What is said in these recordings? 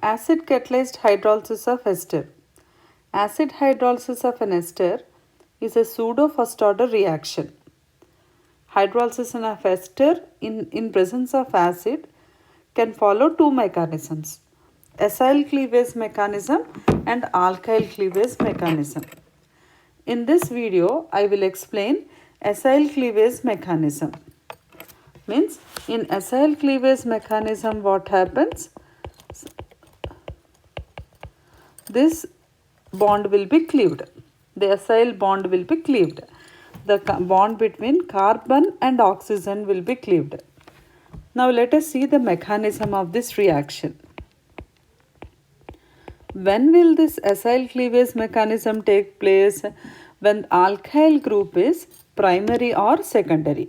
Acid catalyzed hydrolysis of ester. Acid hydrolysis of an ester is a pseudo first order reaction. Hydrolysis of ester in presence of acid can follow two mechanisms: acyl cleavage mechanism and alkyl cleavage mechanism. In this video, I will explain acyl cleavage mechanism. Means in acyl cleavage mechanism what happens? This bond will be cleaved. The acyl bond will be cleaved. The bond between carbon and oxygen will be cleaved. Now let us see the mechanism of this reaction. When will this acyl cleavage mechanism take place? When alkyl group is primary or secondary.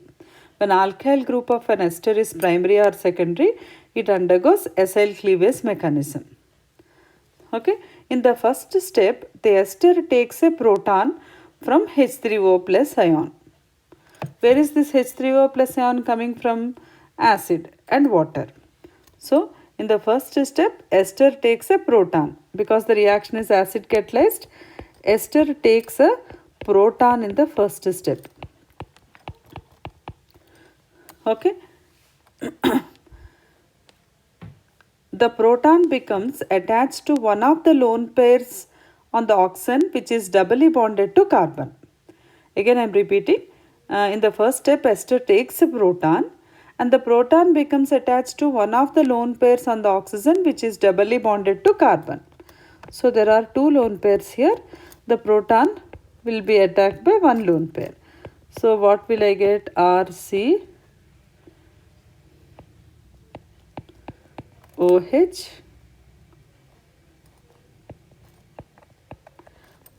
When alkyl group of an ester is primary or secondary, it undergoes acyl cleavage mechanism. Okay. In the first step, the ester takes a proton from H3O plus ion. Where is this H3O plus ion coming from? Acid and water. So, in the first step, ester takes a proton. Because the reaction is acid catalyzed, ester takes a proton in the first step. Okay. The proton becomes attached to one of the lone pairs on the oxygen, which is doubly bonded to carbon. Again I am repeating. In the first step, ester takes a proton and the proton becomes attached to one of the lone pairs on the oxygen, which is doubly bonded to carbon. So there are two lone pairs here. The proton will be attacked by one lone pair. So what will I get? Rc OH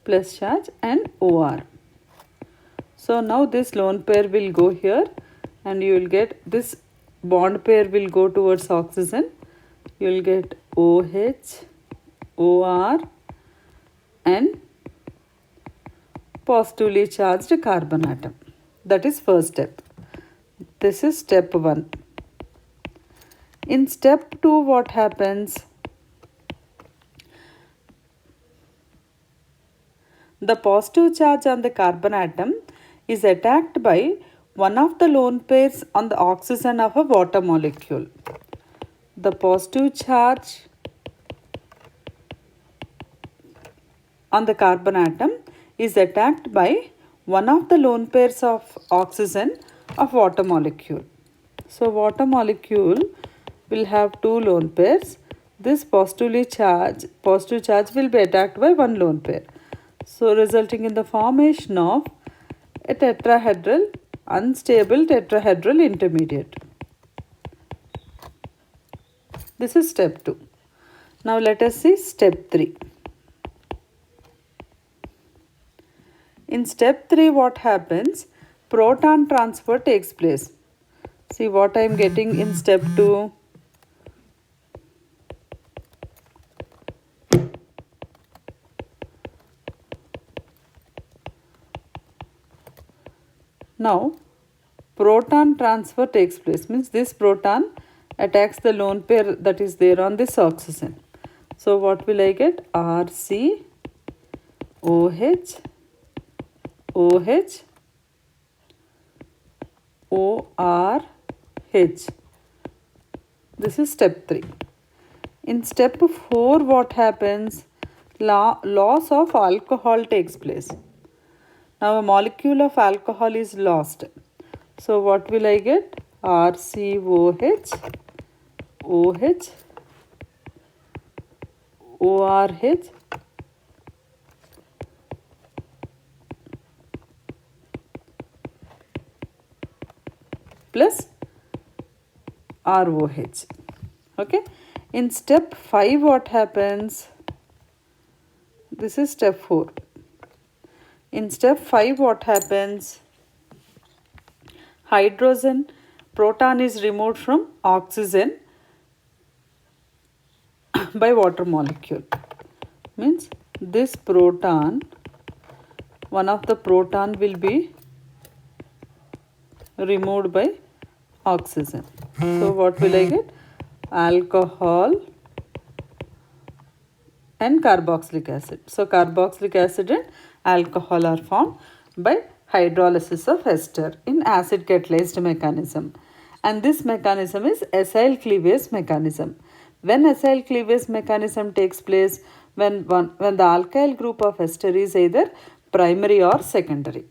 plus charge and OR. So now this lone pair will go here and you will get this bond pair will go towards oxygen. You will get OH, OR and positively charged carbon atom. That is first step. This is step 1. In step 2, what happens? The positive charge on the carbon atom is attacked by one of the lone pairs on the oxygen of a water molecule. The positive charge on the carbon atom is attacked by one of the lone pairs of oxygen of water molecule. So water molecule will have two lone pairs. This positive charge will be attacked by one lone pair. So resulting in the formation of a tetrahedral, unstable tetrahedral intermediate. This is step 2. Now let us see step 3. In step 3, what happens? Proton transfer takes place. See what I am getting in step 2. Now, proton transfer takes place. Means this proton attacks the lone pair that is there on this oxygen. So, what will I get? Rc, OH, OH, OR, H. This is step 3. In step 4, what happens? Loss of alcohol takes place. Now a molecule of alcohol is lost. So what will I get? RCOH, OH, ORH, plus ROH. Okay. In step 5, what happens? This is step 4. In step 5, what happens? Hydrogen proton is removed from oxygen by water molecule. Means this proton, one of the proton will be removed by oxygen. So what will I get? Alcohol and carboxylic acid. So carboxylic acid and alcohol are formed by hydrolysis of ester in acid catalyzed mechanism. And this mechanism is acyl cleavage mechanism. When acyl cleavage mechanism takes place, when the alkyl group of ester is either primary or secondary.